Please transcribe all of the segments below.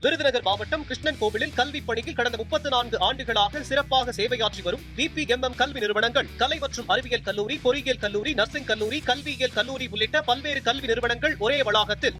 விருதுநகர் மாவட்டம் கிருஷ்ணன் கோவிலில் கல்வி பணியில் கடந்த 34 ஆண்டுகளாக சிறப்பாக சேவையாற்றி வரும் VPMM கல்வி நிறுவனங்கள், கலை மற்றும் அறிவியல் கல்லூரி, பொறியியல் கல்லூரி, நர்சிங் கல்லூரி, கல்வியியல் கல்லூரி உள்ளிட்ட பல்வேறு கல்வி நிறுவனங்கள் ஒரே வளாகத்தில்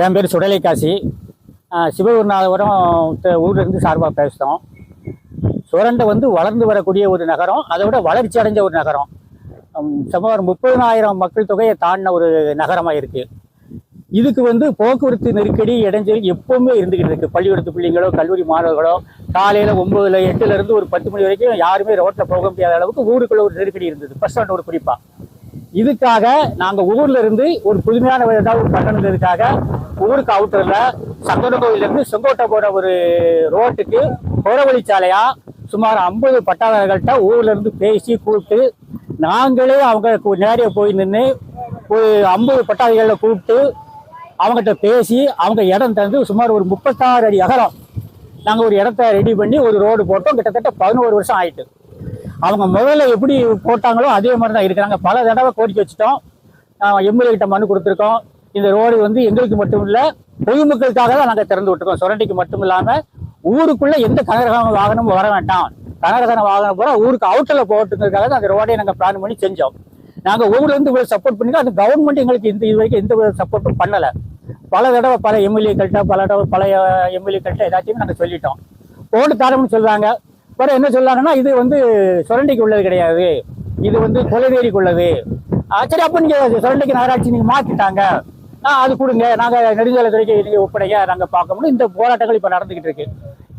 என் பேர் சுடலை காசி. சிவகுருநாதபுரம் ஊர்லேருந்து சார்பாக பேசுகிறோம். சுரண்டை வளர்ந்து வரக்கூடிய ஒரு நகரம், அதை விட வளர்ச்சி அடைஞ்ச ஒரு நகரம். சுமார் 30,000 மக்கள் தொகையை தாண்டின ஒரு நகரமாக இருக்குது. இதுக்கு போக்குவரத்து நெருக்கடி இடைஞ்சல் எப்பவுமே இருந்துக்கிட்டு இருக்குது. பள்ளிக்கூடத்து பிள்ளைங்களோ கல்லூரி மாணவர்களோ காலையில் 9, 8லேருந்து ஒரு 10 மணி வரைக்கும் யாருமே ரோட்டில் போக முடியாத அளவுக்கு ஊருக்குள்ள ஒரு நெருக்கடி இருந்தது, பஸ் ஸ்டாண்ட் ஒரு குறிப்பாக. இதுக்காக நாங்கள் ஊர்ல இருந்து ஒரு புதுமையான ஏதாவது பண்ணணுங்கிறதுக்காக ஊருக்கு அவுட்டரில் சங்கர கோயிலிருந்து செங்கோட்டை போற ஒரு ரோட்டுக்கு புறவழிச்சாலையா சுமார் 50 பட்டாளர்கள்ட்ட ஊர்ல இருந்து பேசி கூப்பிட்டு நாங்களே அவங்க நேரே போய் நின்று ஒரு 50 பட்டாளிகளை கூப்பிட்டு அவங்ககிட்ட பேசி அவங்க இடம் தந்து சுமார் ஒரு 36 அடி அகலம் நாங்கள் ஒரு இடத்த ரெடி பண்ணி ஒரு ரோடு போட்டோம். கிட்டத்தட்ட 11 வருஷம் ஆயிட்டு. அவங்க முதல்ல எப்படி போட்டாங்களோ அதே மாதிரி தான் இருக்கிறாங்க. பல தடவை கோரிக்கை வச்சுட்டோம், எம்எல்ஏ கிட்ட மனு கொடுத்துருக்கோம். இந்த ரோடு எங்களுக்கு மட்டும் இல்லை, பொதுமக்களுக்காக தான் நாங்கள் திறந்து விட்டுருக்கோம். சுரண்டிக்கு மட்டும் இல்லாமல் ஊருக்குள்ள எந்த கனரக வாகனமும் வர வேண்டாம், கனரக வாகனம் போகிற ஊருக்கு அவுட்டரில் போட்டுங்கிறதுக்காக தான் அந்த ரோடையை நாங்கள் பிளான் பண்ணி செஞ்சோம். நாங்கள் ஊர்லேருந்து இவ்வளோ சப்போர்ட் பண்ணிக்கோ, அந்த கவர்மெண்ட் எங்களுக்கு இது வரைக்கும் எந்த சப்போர்ட்டும் பண்ணலை. பல தடவை பல எம்எல்ஏக்கள்கிட்ட எல்லாத்தையுமே நாங்கள் சொல்லிட்டோம். போட்டு தரம்னு சொல்கிறாங்க. வேற என்ன சொல்லாங்கன்னா இது சுரண்டிக்கு உள்ளது கிடையாது, இது கொலைவேரிக்கு உள்ளது. சரி, அப்போ நீங்கள் சுரண்டிக்கு நகராட்சி நீங்கள் மாற்றிட்டாங்க, அது கொடுங்க, நாங்கள் நெடுஞ்சாலைத்துறைக்கு நீங்கள் ஒப்படைக்க நாங்கள் பார்க்கணும். இந்த போராட்டங்கள் இப்போ நடந்துகிட்டு இருக்கு.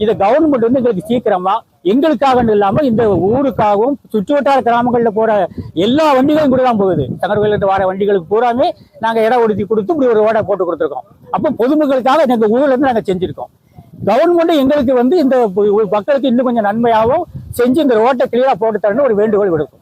இதை கவர்மெண்ட் எங்களுக்கு சீக்கிரமா எங்களுக்காக இல்லாமல் இந்த ஊருக்காகவும் சுற்று வட்டார கிராமங்களில் போற எல்லா வண்டிகளும் கூட தான் போகுது. சங்கரகோயிலிருந்து வர வண்டிகளுக்கு பூராமே நாங்கள் இடம் ஒதுக்கி கொடுத்து இப்படி ஒரு ரோடை போட்டு கொடுத்துருக்கோம். அப்போ பொதுமக்களுக்காக எங்கள் ஊர்ல இருந்து நாங்கள் செஞ்சிருக்கோம். கவர்மெண்ட் எங்களுக்கு இந்த மக்களுக்கு இன்னும் கொஞ்சம் நன்மையாகவும் செஞ்சு இந்த ரோட்டை கிளியரா போட்டு தரணும் ஒரு வேண்டுகோள் விடுக்கும்.